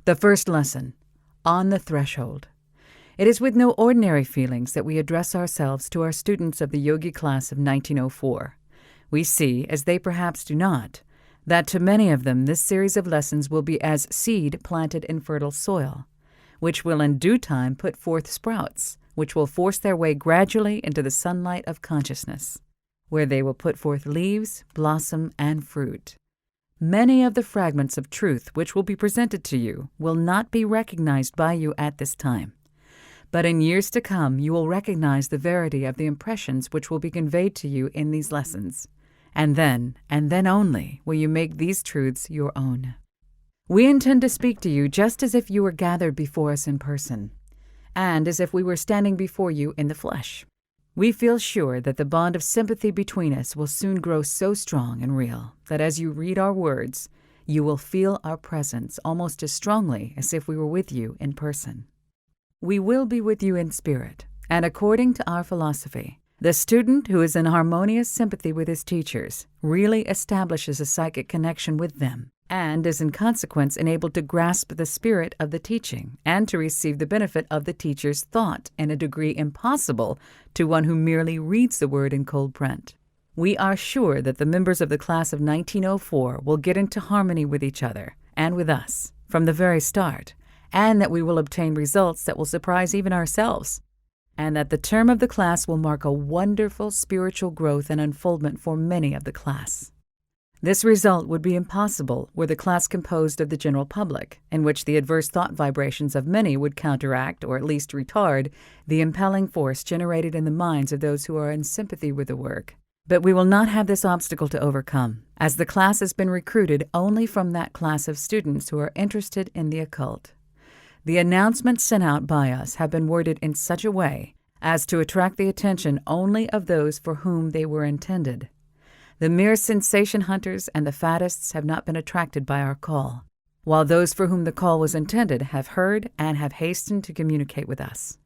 The first lesson, on the threshold. It is with no ordinary feelings that we address ourselves to our students of the yogi class of 1904. We see, as they perhaps do not, that to many of them this series of lessons will be as seed planted in fertile soil, which will in due time put forth sprouts, which will force their way gradually into the sunlight of consciousness, where they will put forth leaves, blossom, and fruit. Many of the fragments of truth which will be presented to you will not be recognized by you at this time. But in years to come, you will recognize the verity of the impressions which will be conveyed to you in these lessons. And then only, will you make these truths your own. We intend to speak to you just as if you were gathered before us in person, and as if we were standing before you in the flesh. We feel sure that the bond of sympathy between us will soon grow so strong and real that as you read our words, you will feel our presence almost as strongly as if we were with you in person. We will be with you in spirit, and according to our philosophy, the student who is in harmonious sympathy with his teachers really establishes a psychic connection with them, and is in consequence enabled to grasp the spirit of the teaching and to receive the benefit of the teacher's thought in a degree impossible to one who merely reads the word in cold print. We are sure that the members of the class of 1904 will get into harmony with each other and with us from the very start, and that we will obtain results that will surprise even ourselves, and that the term of the class will mark a wonderful spiritual growth and unfoldment for many of the class. This result would be impossible were the class composed of the general public, in which the adverse thought vibrations of many would counteract, or at least retard, the impelling force generated in the minds of those who are in sympathy with the work. But we will not have this obstacle to overcome, as the class has been recruited only from that class of students who are interested in the occult. The announcements sent out by us have been worded in such a way as to attract the attention only of those for whom they were intended. The mere sensation hunters and the faddists have not been attracted by our call, while those for whom the call was intended have heard and have hastened to communicate with us.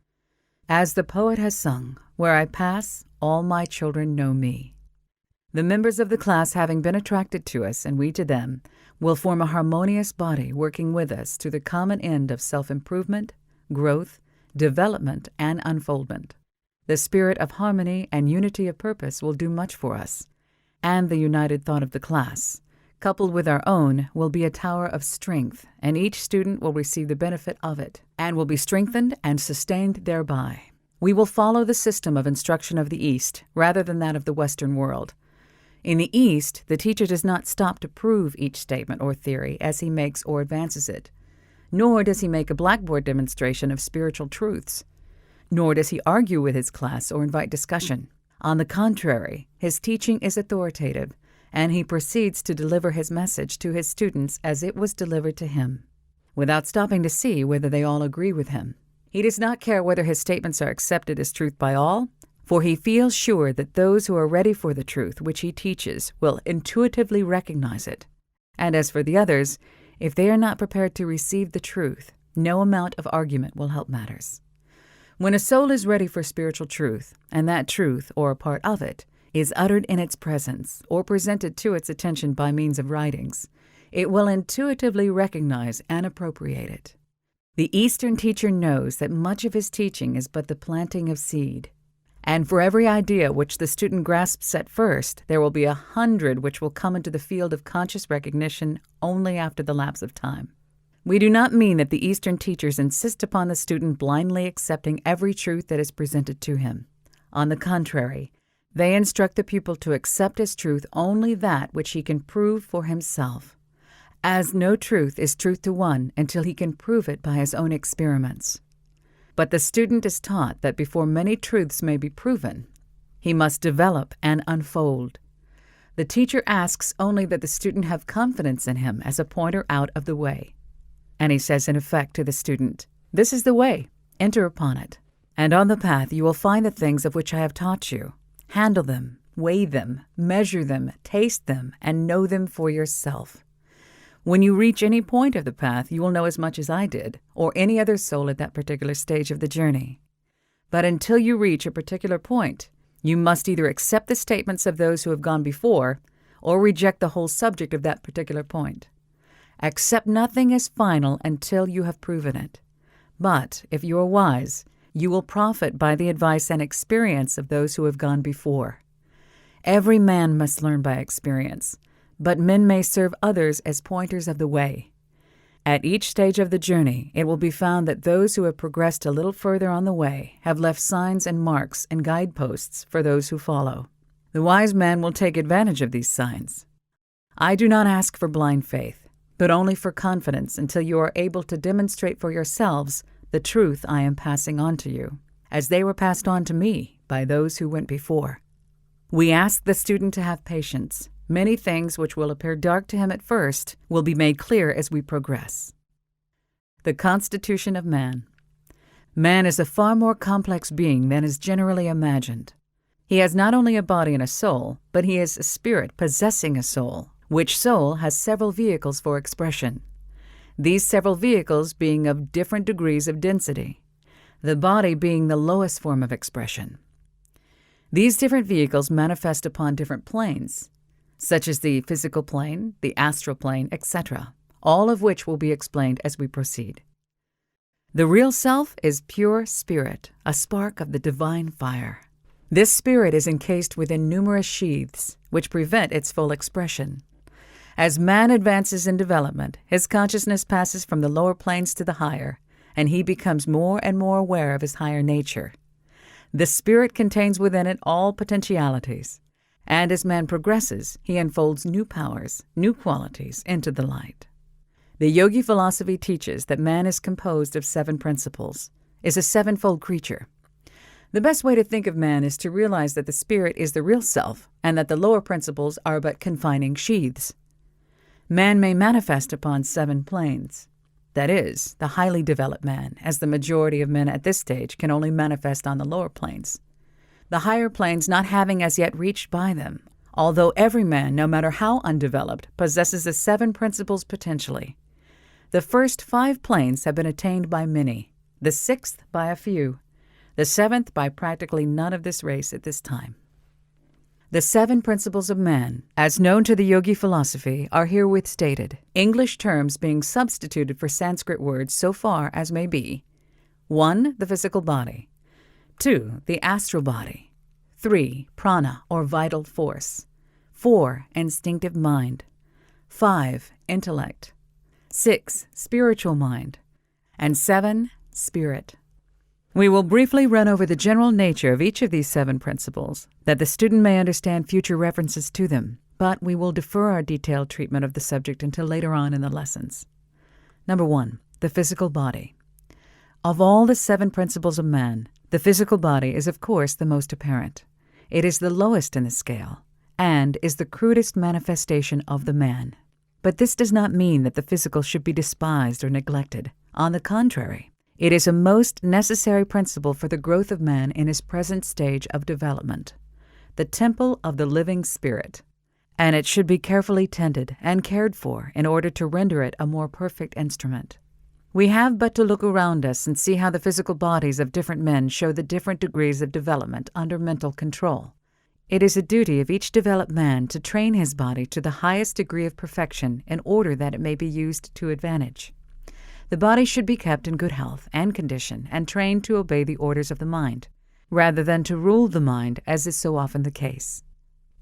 As the poet has sung, "Where I pass, all my children know me." The members of the class having been attracted to us, and we to them, will form a harmonious body working with us to the common end of self-improvement, growth, development, and unfoldment. The spirit of harmony and unity of purpose will do much for us, and the united thought of the class, coupled with our own, will be a tower of strength, and each student will receive the benefit of it, and will be strengthened and sustained thereby. We will follow the system of instruction of the East rather than that of the Western world. In the East, the teacher does not stop to prove each statement or theory as he makes or advances it, nor does he make a blackboard demonstration of spiritual truths, nor does he argue with his class or invite discussion. On the contrary, his teaching is authoritative, and he proceeds to deliver his message to his students as it was delivered to him, without stopping to see whether they all agree with him. He does not care whether his statements are accepted as truth by all, for he feels sure that those who are ready for the truth which he teaches will intuitively recognize it. And as for the others, if they are not prepared to receive the truth, no amount of argument will help matters. When a soul is ready for spiritual truth, and that truth, or a part of it, is uttered in its presence or presented to its attention by means of writings, it will intuitively recognize and appropriate it. The Eastern teacher knows that much of his teaching is but the planting of seed, and for every idea which the student grasps at first, there will be 100 which will come into the field of conscious recognition only after the lapse of time. We do not mean that the Eastern teachers insist upon the student blindly accepting every truth that is presented to him. On the contrary, they instruct the pupil to accept as truth only that which he can prove for himself, as no truth is truth to one until he can prove it by his own experiments. But the student is taught that before many truths may be proven, he must develop and unfold. The teacher asks only that the student have confidence in him as a pointer out of the way. And he says in effect to the student, "This is the way, enter upon it. And on the path you will find the things of which I have taught you. Handle them, weigh them, measure them, taste them, and know them for yourself. When you reach any point of the path, you will know as much as I did, or any other soul at that particular stage of the journey. But until you reach a particular point, you must either accept the statements of those who have gone before, or reject the whole subject of that particular point. Accept nothing as final until you have proven it. But if you are wise, you will profit by the advice and experience of those who have gone before. Every man must learn by experience, but men may serve others as pointers of the way. At each stage of the journey, it will be found that those who have progressed a little further on the way have left signs and marks and guideposts for those who follow. The wise man will take advantage of these signs. I do not ask for blind faith, but only for confidence until you are able to demonstrate for yourselves the truth I am passing on to you, as they were passed on to me by those who went before. We ask the student to have patience. Many things which will appear dark to him at first will be made clear as we progress. The constitution of man. Man is a far more complex being than is generally imagined. He has not only a body and a soul, but he is a spirit possessing a soul, which soul has several vehicles for expression. These several vehicles being of different degrees of density, the body being the lowest form of expression. These different vehicles manifest upon different planes, such as the physical plane, the astral plane, etc., all of which will be explained as we proceed. The real self is pure spirit, a spark of the divine fire. This spirit is encased within numerous sheaths, which prevent its full expression. As man advances in development, his consciousness passes from the lower planes to the higher, and he becomes more and more aware of his higher nature. The spirit contains within it all potentialities, and as man progresses, he unfolds new powers, new qualities into the light. The yogi philosophy teaches that man is composed of 7 principles, is a 7-fold creature. The best way to think of man is to realize that the spirit is the real self, and that the lower principles are but confining sheaths. Man may manifest upon 7 planes. That is, the highly developed man, as the majority of men at this stage can only manifest on the lower planes, the higher planes not having as yet reached by them, although every man, no matter how undeveloped, possesses the 7 principles potentially. The first 5 planes have been attained by many, the 6th by a few, the 7th by practically none of this race at this time. The 7 principles of man, as known to the yogi philosophy, are herewith stated, English terms being substituted for Sanskrit words so far as may be. 1. The physical body. 2. The astral body. 3. Prana, or vital force. 4. Instinctive mind. 5. Intellect. 6. Spiritual mind. And 7. Spirit. We will briefly run over the general nature of each of these 7 principles, that the student may understand future references to them, but we will defer our detailed treatment of the subject until later on in the lessons. Number 1. The physical body. Of all the 7 principles of man, the physical body is of course the most apparent. It is the lowest in the scale, and is the crudest manifestation of the man. But this does not mean that the physical should be despised or neglected. On the contrary, it is a most necessary principle for the growth of man in his present stage of development, the temple of the living spirit, and it should be carefully tended and cared for in order to render it a more perfect instrument. We have but to look around us and see how the physical bodies of different men show the different degrees of development under mental control. It is a duty of each developed man to train his body to the highest degree of perfection in order that it may be used to advantage. The body should be kept in good health and condition and trained to obey the orders of the mind, rather than to rule the mind, as is so often the case.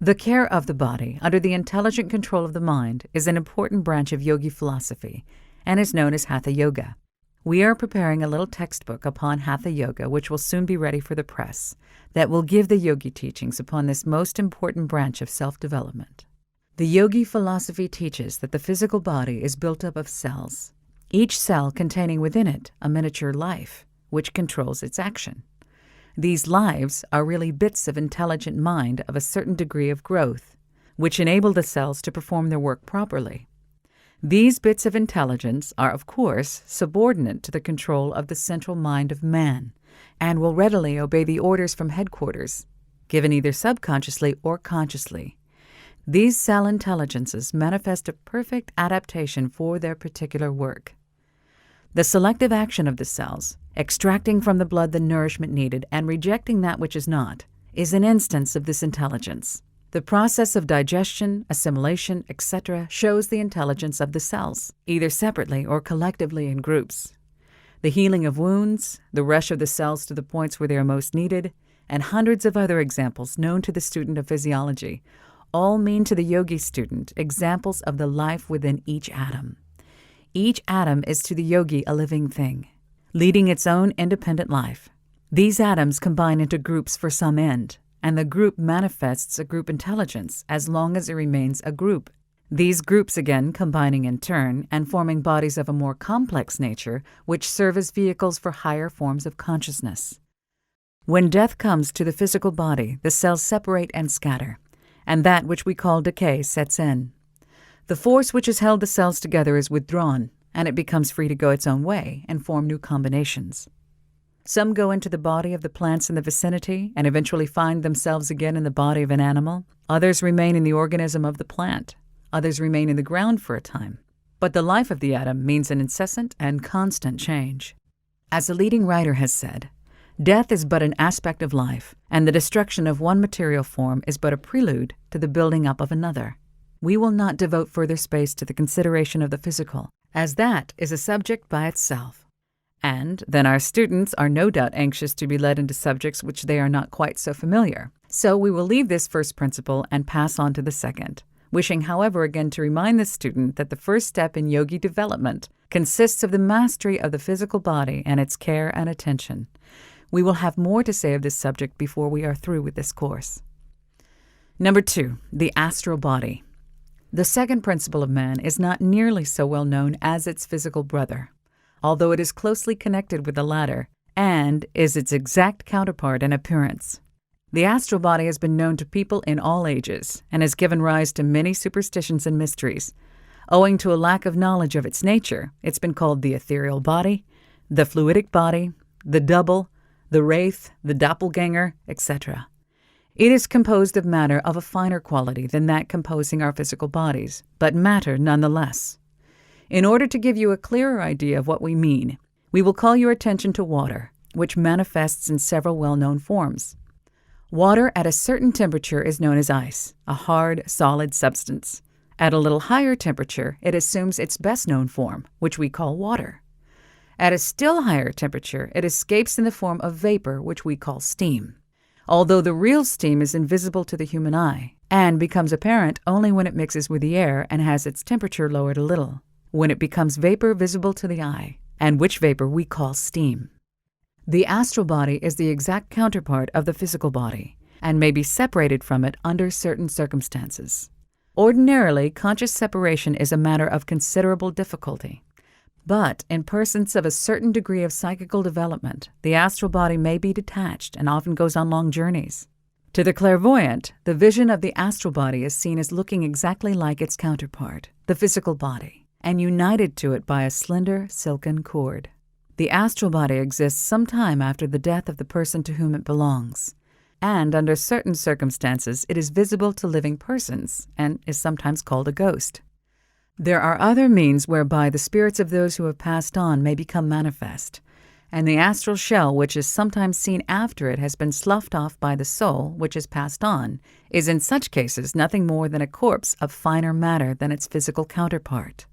The care of the body under the intelligent control of the mind is an important branch of yogi philosophy and is known as Hatha Yoga. We are preparing a little textbook upon Hatha Yoga, which will soon be ready for the press, that will give the yogi teachings upon this most important branch of self-development. The yogi philosophy teaches that the physical body is built up of cells, each cell containing within it a miniature life, which controls its action. These lives are really bits of intelligent mind of a certain degree of growth, which enable the cells to perform their work properly. These bits of intelligence are, of course, subordinate to the control of the central mind of man, and will readily obey the orders from headquarters, given either subconsciously or consciously. These cell intelligences manifest a perfect adaptation for their particular work. The selective action of the cells, extracting from the blood the nourishment needed and rejecting that which is not, is an instance of this intelligence. The process of digestion, assimilation, etc. shows the intelligence of the cells, either separately or collectively in groups. The healing of wounds, the rush of the cells to the points where they are most needed, and hundreds of other examples known to the student of physiology all mean to the yogi student examples of the life within each atom. Each atom is to the yogi a living thing, leading its own independent life. These atoms combine into groups for some end, and the group manifests a group intelligence as long as it remains a group. These groups again combining in turn and forming bodies of a more complex nature which serve as vehicles for higher forms of consciousness. When death comes to the physical body, the cells separate and scatter, and that which we call decay sets in. The force which has held the cells together is withdrawn, and it becomes free to go its own way and form new combinations. Some go into the body of the plants in the vicinity and eventually find themselves again in the body of an animal. Others remain in the organism of the plant. Others remain in the ground for a time. But the life of the atom means an incessant and constant change. As a leading writer has said, death is but an aspect of life, and the destruction of one material form is but a prelude to the building up of another. We will not devote further space to the consideration of the physical, as that is a subject by itself. And then our students are no doubt anxious to be led into subjects which they are not quite so familiar. So we will leave this first principle and pass on to the second, wishing, however, again to remind the student that the first step in yogi development consists of the mastery of the physical body and its care and attention. We will have more to say of this subject before we are through with this course. Number 2, the astral body. The second principle of man is not nearly so well known as its physical brother, although it is closely connected with the latter and is its exact counterpart in appearance. The astral body has been known to people in all ages and has given rise to many superstitions and mysteries. Owing to a lack of knowledge of its nature, it's been called the ethereal body, the fluidic body, the double, the wraith, the doppelganger, etc. It is composed of matter of a finer quality than that composing our physical bodies, but matter nonetheless. In order to give you a clearer idea of what we mean, we will call your attention to water, which manifests in several well-known forms. Water at a certain temperature is known as ice, a hard, solid substance. At a little higher temperature, it assumes its best-known form, which we call water. At a still higher temperature, it escapes in the form of vapor, which we call steam, although the real steam is invisible to the human eye and becomes apparent only when it mixes with the air and has its temperature lowered a little, when it becomes vapor visible to the eye, and which vapor we call steam. The astral body is the exact counterpart of the physical body and may be separated from it under certain circumstances. Ordinarily, conscious separation is a matter of considerable difficulty. But in persons of a certain degree of psychical development, the astral body may be detached and often goes on long journeys. To the clairvoyant, the vision of the astral body is seen as looking exactly like its counterpart, the physical body, and united to it by a slender, silken cord. The astral body exists some time after the death of the person to whom it belongs, and under certain circumstances it is visible to living persons and is sometimes called a ghost. There are other means whereby the spirits of those who have passed on may become manifest, and the astral shell, which is sometimes seen after it has been sloughed off by the soul which has passed on, is in such cases nothing more than a corpse of finer matter than its physical counterpart.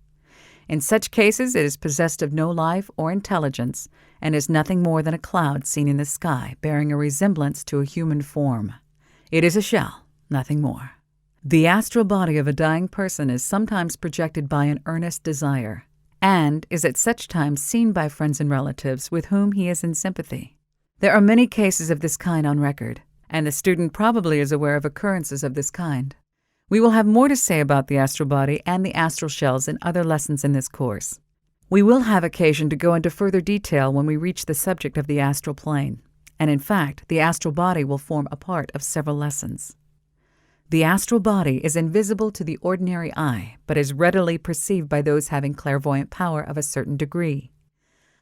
In such cases it is possessed of no life or intelligence, and is nothing more than a cloud seen in the sky bearing a resemblance to a human form. It is a shell, nothing more. The astral body of a dying person is sometimes projected by an earnest desire, and is at such times seen by friends and relatives with whom he is in sympathy. There are many cases of this kind on record, and the student probably is aware of occurrences of this kind. We will have more to say about the astral body and the astral shells in other lessons in this course. We will have occasion to go into further detail when we reach the subject of the astral plane, and in fact, the astral body will form a part of several lessons. The astral body is invisible to the ordinary eye, but is readily perceived by those having clairvoyant power of a certain degree.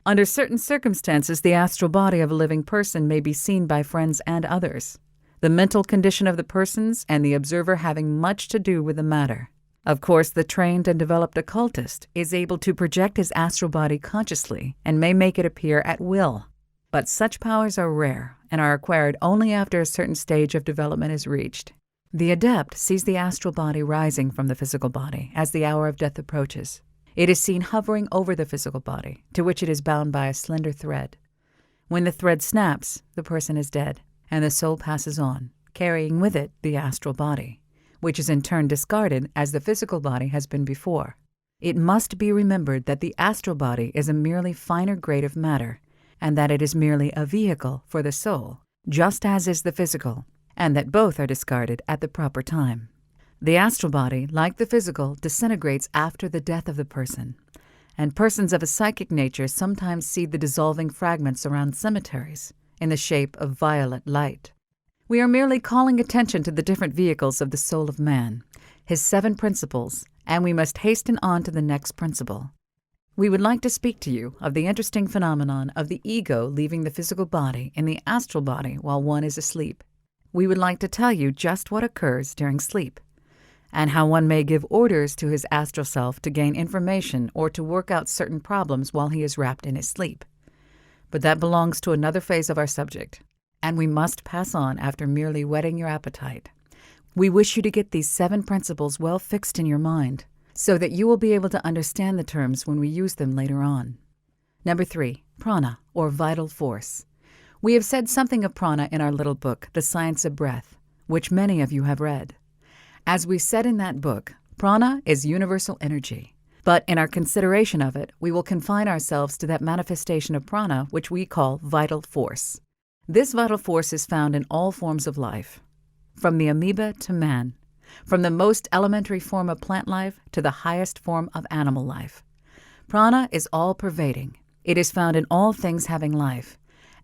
Under certain circumstances, the astral body of a living person may be seen by friends and others, the mental condition of the persons and the observer having much to do with the matter. Of course, the trained and developed occultist is able to project his astral body consciously and may make it appear at will, but such powers are rare and are acquired only after a certain stage of development is reached. The adept sees the astral body rising from the physical body as the hour of death approaches. It is seen hovering over the physical body, to which it is bound by a slender thread. When the thread snaps, the person is dead, and the soul passes on, carrying with it the astral body, which is in turn discarded as the physical body has been before. It must be remembered that the astral body is a merely finer grade of matter, and that it is merely a vehicle for the soul, just as is the physical, and that both are discarded at the proper time. The astral body, like the physical, disintegrates after the death of the person, and persons of a psychic nature sometimes see the dissolving fragments around cemeteries in the shape of violet light. We are merely calling attention to the different vehicles of the soul of man, his 7 principles, and we must hasten on to the next principle. We would like to speak to you of the interesting phenomenon of the ego leaving the physical body in the astral body while one is asleep. We would like to tell you just what occurs during sleep, and how one may give orders to his astral self to gain information or to work out certain problems while he is wrapped in his sleep. But that belongs to another phase of our subject, and we must pass on after merely whetting your appetite. We wish you to get these 7 principles well fixed in your mind, so that you will be able to understand the terms when we use them later on. Number 3, prana, or vital force. We have said something of prana in our little book, The Science of Breath, which many of you have read. As we said in that book, prana is universal energy, but in our consideration of it, we will confine ourselves to that manifestation of prana which we call vital force. This vital force is found in all forms of life, from the amoeba to man, from the most elementary form of plant life to the highest form of animal life. Prana is all-pervading. It is found in all things having life,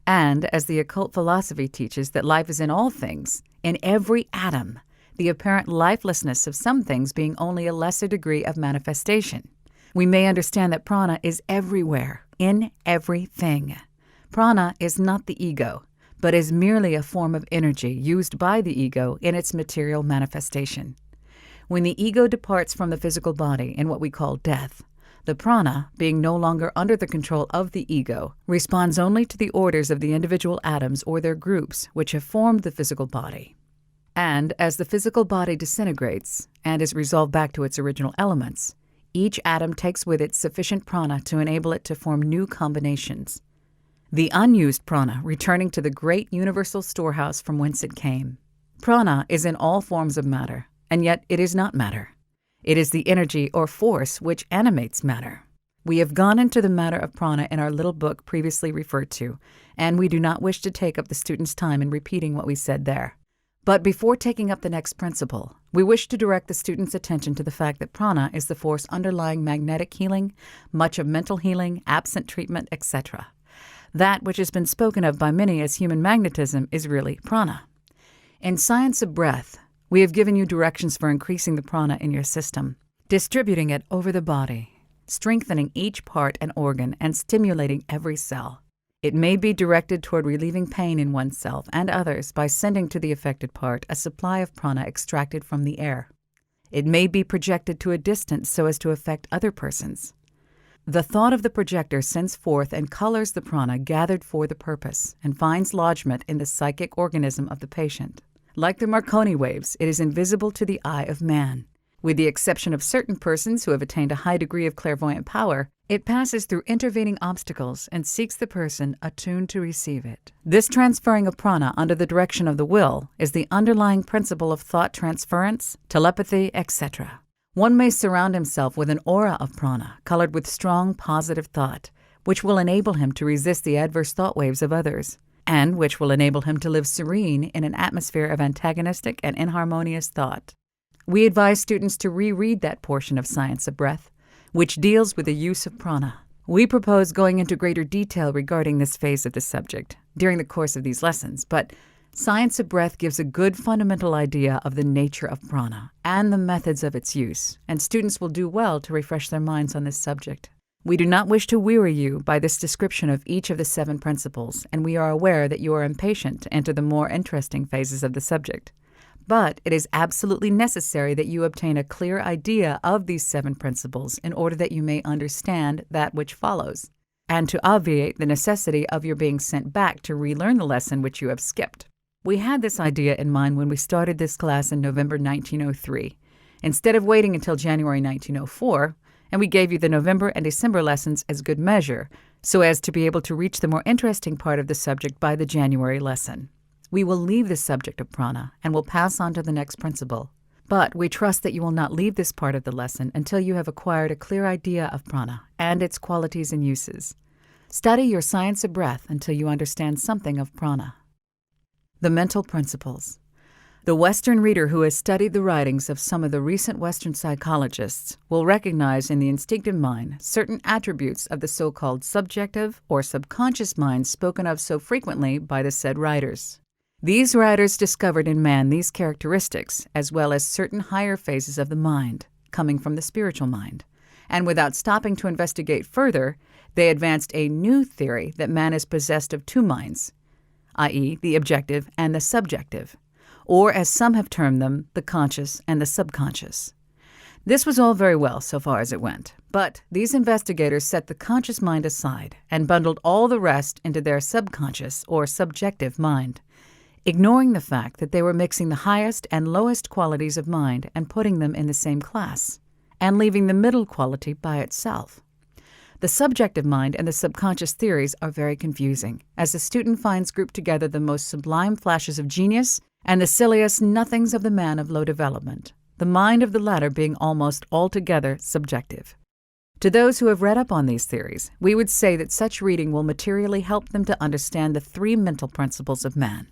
and as the occult philosophy teaches that life is in all things, in every atom, the apparent lifelessness of some things being only a lesser degree of manifestation. We may understand that prana is everywhere, in everything. Prana is not the ego, but is merely a form of energy used by the ego in its material manifestation. When the ego departs from the physical body in what we call death, the prana, being no longer under the control of the ego, responds only to the orders of the individual atoms or their groups which have formed the physical body. And as the physical body disintegrates and is resolved back to its original elements, each atom takes with it sufficient prana to enable it to form new combinations. The unused prana returning to the great universal storehouse from whence it came. Prana is in all forms of matter, and yet it is not matter. It is the energy or force which animates matter. We have gone into the matter of prana in our little book previously referred to, and we do not wish to take up the student's time in repeating what we said there. But before taking up the next principle, we wish to direct the student's attention to the fact that prana is the force underlying magnetic healing, much of mental healing, absent treatment, etc. That which has been spoken of by many as human magnetism is really prana. In Science of Breath, we have given you directions for increasing the prana in your system, distributing it over the body, strengthening each part and organ, and stimulating every cell. It may be directed toward relieving pain in oneself and others by sending to the affected part a supply of prana extracted from the air. It may be projected to a distance so as to affect other persons. The thought of the projector sends forth and colors the prana gathered for the purpose and finds lodgment in the psychic organism of the patient. Like the Marconi waves, it is invisible to the eye of man. With the exception of certain persons who have attained a high degree of clairvoyant power, it passes through intervening obstacles and seeks the person attuned to receive it. This transferring of prana under the direction of the will is the underlying principle of thought transference, telepathy, etc. One may surround himself with an aura of prana colored with strong positive thought, which will enable him to resist the adverse thought waves of others, and which will enable him to live serene in an atmosphere of antagonistic and inharmonious thought. We advise students to reread that portion of Science of Breath, which deals with the use of prana. We propose going into greater detail regarding this phase of the subject during the course of these lessons, but Science of Breath gives a good fundamental idea of the nature of prana and the methods of its use, and students will do well to refresh their minds on this subject. We do not wish to weary you by this description of each of the 7 principles, and we are aware that you are impatient to enter the more interesting phases of the subject. But it is absolutely necessary that you obtain a clear idea of these 7 principles in order that you may understand that which follows, and to obviate the necessity of your being sent back to relearn the lesson which you have skipped. We had this idea in mind when we started this class in November 1903, instead of waiting until January 1904, and we gave you the November and December lessons as good measure, so as to be able to reach the more interesting part of the subject by the January lesson. We will leave the subject of prana and will pass on to the next principle. But we trust that you will not leave this part of the lesson until you have acquired a clear idea of prana and its qualities and uses. Study your science of breath until you understand something of prana. The mental principles. The Western reader who has studied the writings of some of the recent Western psychologists will recognize in the instinctive mind certain attributes of the so-called subjective or subconscious mind spoken of so frequently by the said writers. These writers discovered in man these characteristics, as well as certain higher phases of the mind, coming from the spiritual mind, and without stopping to investigate further, they advanced a new theory that man is possessed of two minds, i.e., the objective and the subjective, or as some have termed them, the conscious and the subconscious. This was all very well so far as it went, but these investigators set the conscious mind aside and bundled all the rest into their subconscious or subjective mind, ignoring the fact that they were mixing the highest and lowest qualities of mind and putting them in the same class, and leaving the middle quality by itself. The subjective mind and the subconscious theories are very confusing, as the student finds grouped together the most sublime flashes of genius and the silliest nothings of the man of low development, the mind of the latter being almost altogether subjective. To those who have read up on these theories, we would say that such reading will materially help them to understand the three mental principles of man,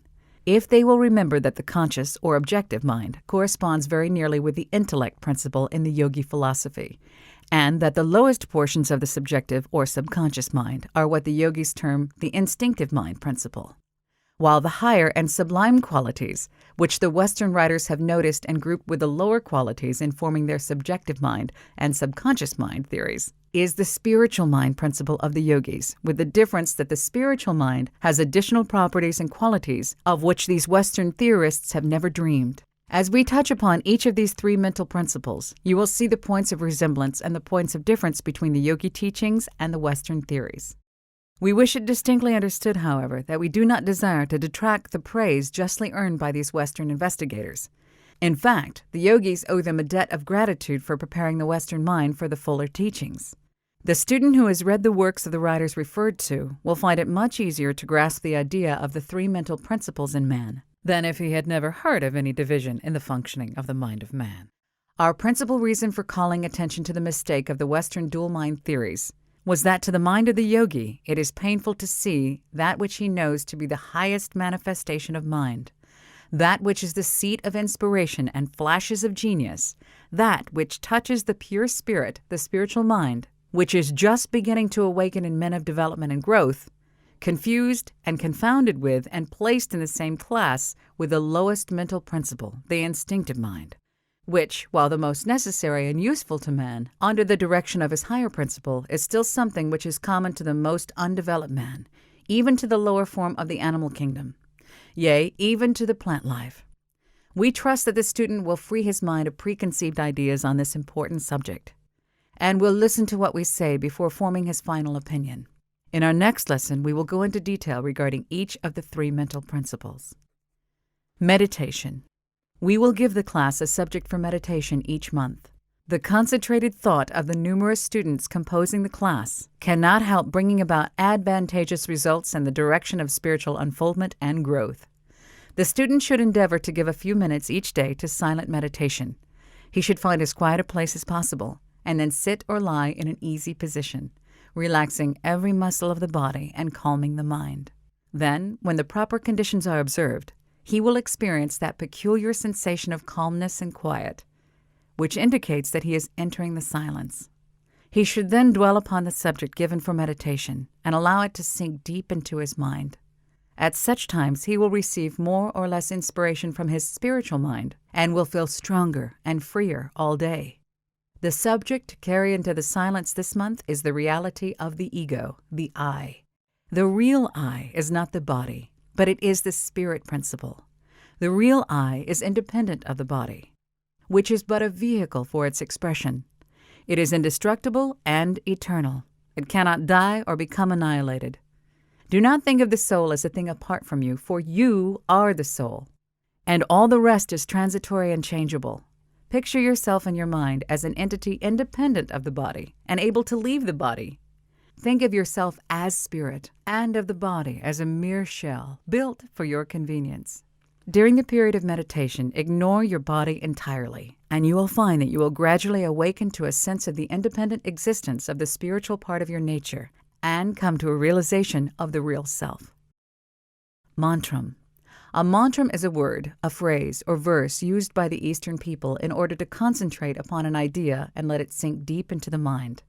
if they will remember that the conscious or objective mind corresponds very nearly with the intellect principle in the yogi philosophy, and that the lowest portions of the subjective or subconscious mind are what the yogis term the instinctive mind principle, while the higher and sublime qualities, which the Western writers have noticed and grouped with the lower qualities in forming their subjective mind and subconscious mind theories, is the spiritual mind principle of the yogis, with the difference that the spiritual mind has additional properties and qualities of which these Western theorists have never dreamed. As we touch upon each of these three mental principles, you will see the points of resemblance and the points of difference between the yogi teachings and the Western theories. We wish it distinctly understood, however, that we do not desire to detract the praise justly earned by these Western investigators. In fact, the yogis owe them a debt of gratitude for preparing the Western mind for the fuller teachings. The student who has read the works of the writers referred to will find it much easier to grasp the idea of the three mental principles in man than if he had never heard of any division in the functioning of the mind of man. Our principal reason for calling attention to the mistake of the Western dual mind theories was that to the mind of the yogi it is painful to see that which he knows to be the highest manifestation of mind, that which is the seat of inspiration and flashes of genius, that which touches the pure spirit, the spiritual mind, which is just beginning to awaken in men of development and growth, confused and confounded with and placed in the same class with the lowest mental principle, the instinctive mind, which, while the most necessary and useful to man, under the direction of his higher principle, is still something which is common to the most undeveloped man, even to the lower form of the animal kingdom, yea, even to the plant life. We trust that the student will free his mind of preconceived ideas on this important subject, and will listen to what we say before forming his final opinion. In our next lesson, we will go into detail regarding each of the three mental principles. Meditation. We will give the class a subject for meditation each month. The concentrated thought of the numerous students composing the class cannot help bringing about advantageous results in the direction of spiritual unfoldment and growth. The student should endeavor to give a few minutes each day to silent meditation. He should find as quiet a place as possible, and then sit or lie in an easy position, relaxing every muscle of the body and calming the mind. Then, when the proper conditions are observed, he will experience that peculiar sensation of calmness and quiet, which indicates that he is entering the silence. He should then dwell upon the subject given for meditation and allow it to sink deep into his mind. At such times he will receive more or less inspiration from his spiritual mind and will feel stronger and freer all day. The subject to carry into the silence this month is the reality of the ego, the I. The real I is not the body, but it is the spirit principle. The real I is independent of the body, which is but a vehicle for its expression. It is indestructible and eternal. It cannot die or become annihilated. Do not think of the soul as a thing apart from you, for you are the soul, and all the rest is transitory and changeable. Picture yourself in your mind as an entity independent of the body and able to leave the body. Think of yourself as spirit and of the body as a mere shell built for your convenience. During the period of meditation, ignore your body entirely, and you will find that you will gradually awaken to a sense of the independent existence of the spiritual part of your nature and come to a realization of the real self. Mantrum. A mantrum is a word, a phrase, or verse used by the Eastern people in order to concentrate upon an idea and let it sink deep into the mind.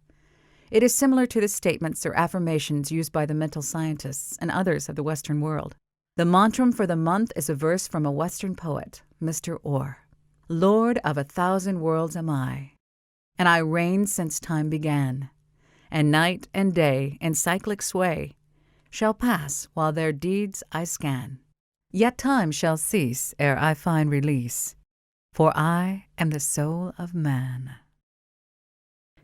It is similar to the statements or affirmations used by the mental scientists and others of the Western world. The mantram for the month is a verse from a Western poet, Mr. Orr. Lord of 1,000 worlds am I, and I reign since time began, and night and day in cyclic sway shall pass while their deeds I scan. Yet time shall cease ere I find release, for I am the soul of man.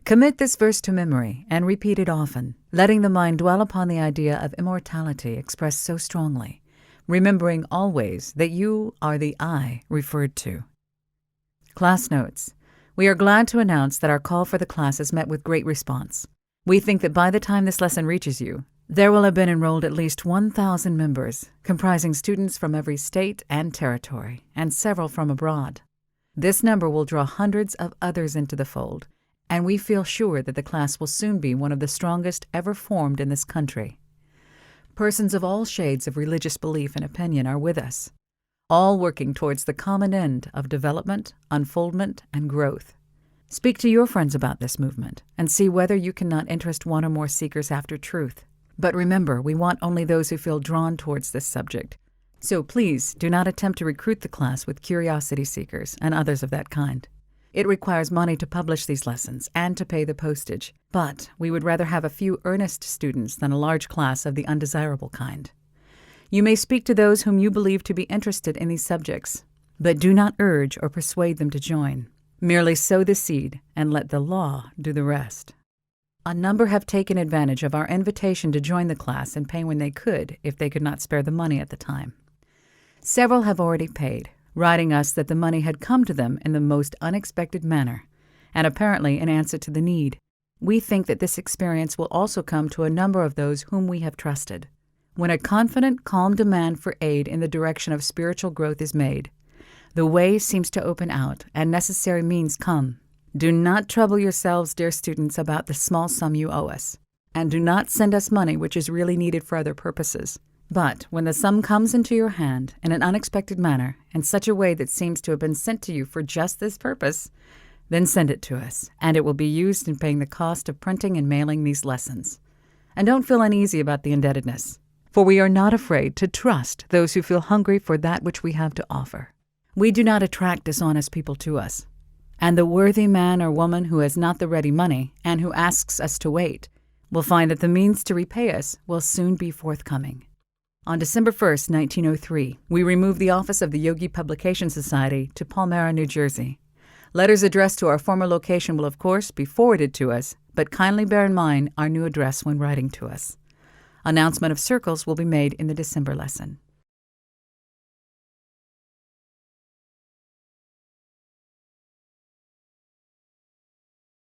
Commit this verse to memory and repeat it often, letting the mind dwell upon the idea of immortality expressed so strongly, remembering always that you are the I referred to. Class notes. We are glad to announce that our call for the class has met with great response. We think that by the time this lesson reaches you, there will have been enrolled at least 1,000 members, comprising students from every state and territory, and several from abroad. This number will draw hundreds of others into the fold, and we feel sure that the class will soon be one of the strongest ever formed in this country. Persons of all shades of religious belief and opinion are with us, all working towards the common end of development, unfoldment, and growth. Speak to your friends about this movement and see whether you cannot interest one or more seekers after truth. But remember, we want only those who feel drawn towards this subject. So please do not attempt to recruit the class with curiosity seekers and others of that kind. It requires money to publish these lessons and to pay the postage, but we would rather have a few earnest students than a large class of the undesirable kind. You may speak to those whom you believe to be interested in these subjects, but do not urge or persuade them to join. Merely sow the seed and let the law do the rest. A number have taken advantage of our invitation to join the class and pay when they could, if they could not spare the money at the time. Several have already paid, writing us that the money had come to them in the most unexpected manner, and apparently in answer to the need. We think that this experience will also come to a number of those whom we have trusted. When a confident, calm demand for aid in the direction of spiritual growth is made, the way seems to open out and necessary means come. Do not trouble yourselves, dear students, about the small sum you owe us, and do not send us money which is really needed for other purposes. But when the sum comes into your hand in an unexpected manner, in such a way that seems to have been sent to you for just this purpose, then send it to us, and it will be used in paying the cost of printing and mailing these lessons. And don't feel uneasy about the indebtedness, for we are not afraid to trust those who feel hungry for that which we have to offer. We do not attract dishonest people to us, and the worthy man or woman who has not the ready money and who asks us to wait will find that the means to repay us will soon be forthcoming. On December 1st, 1903, we removed the office of the Yogi Publication Society to Palmyra, New Jersey. Letters addressed to our former location will, of course, be forwarded to us, but kindly bear in mind our new address when writing to us. Announcement of circles will be made in the December lesson.